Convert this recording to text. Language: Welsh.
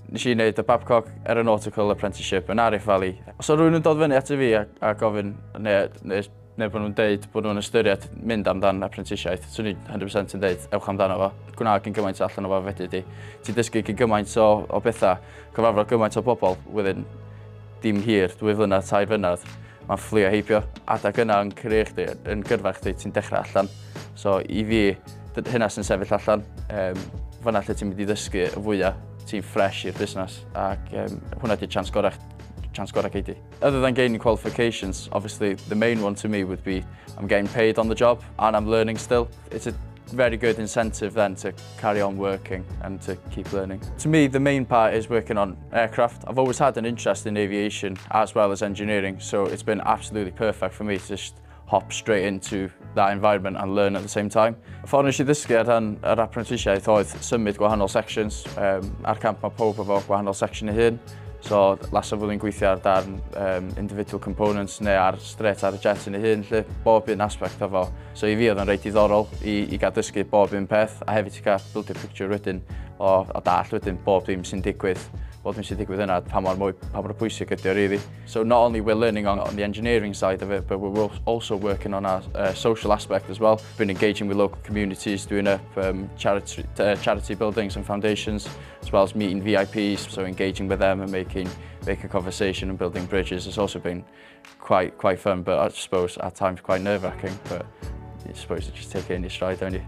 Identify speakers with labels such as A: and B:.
A: nes I wneud y Babcock Aeronautical Apprenticeship yn Arif Valley. Os o rhywun yn dod fyny ati fi a gofyn, neu bod nhw'n deud bod nhw'n ystyried mynd amdan apprenticesiaeth, swn i 100% yn deud, ewch amdano fo. Gwna gyn gymaint allan o fo fedri di. Ti'n dysgu gyn gymaint o bethau, cyfarfod gymaint o bobl, wedyn dim hir, 2 flynedd, 3 flynedd. Mae'n fflio heibio. Adag yna yn career chdi, yn gyrfa chdi, ti'n dechrau allan. So i fi, hynna sy'n sefyll allan. Fyna lle ti'n mynd i ddysgu y fwyaf, ti'n fresh i'r busnes, ac hwnna di chance gorau gei di. Other than gaining qualifications, obviously the main one to me would be I'm getting paid on the job and I'm learning still. It's a very good incentive then to carry on working and to keep learning. To me, the main part is working on aircraft. I've always had an interest in aviation as well as engineering, so it's been absolutely perfect for me to just hop straight into that environment and learn at the same time. Ffordd nes I ddysgu ar yr apprenticesiaeth oedd symud gwahanol sections. Ar camp mae pob efo gwahanol section ei hun. So, lasa fyddwn gweithio ar darn individual components neu straight ar y jet yn ei hun, lle bob un aspect o fo. So i fi oedd yn reit diddorol i gael dysgu bob un peth, a hefyd i gael build a picture wedyn o dall wedyn bob dim sy'n digwydd. Bob dim sy'n digwydd yna, pa mor bwysig ydy o rili. So not only we're learning on the engineering side of it, but we're also working on our social aspect as well. Been engaging with local communities, doing up charity buildings and foundations, as well as meeting VIPs, so engaging with them and making conversation and building bridges has also been quite fun, but I suppose at times quite nerve-wracking, but I suppose you just take it in your stride, don't you?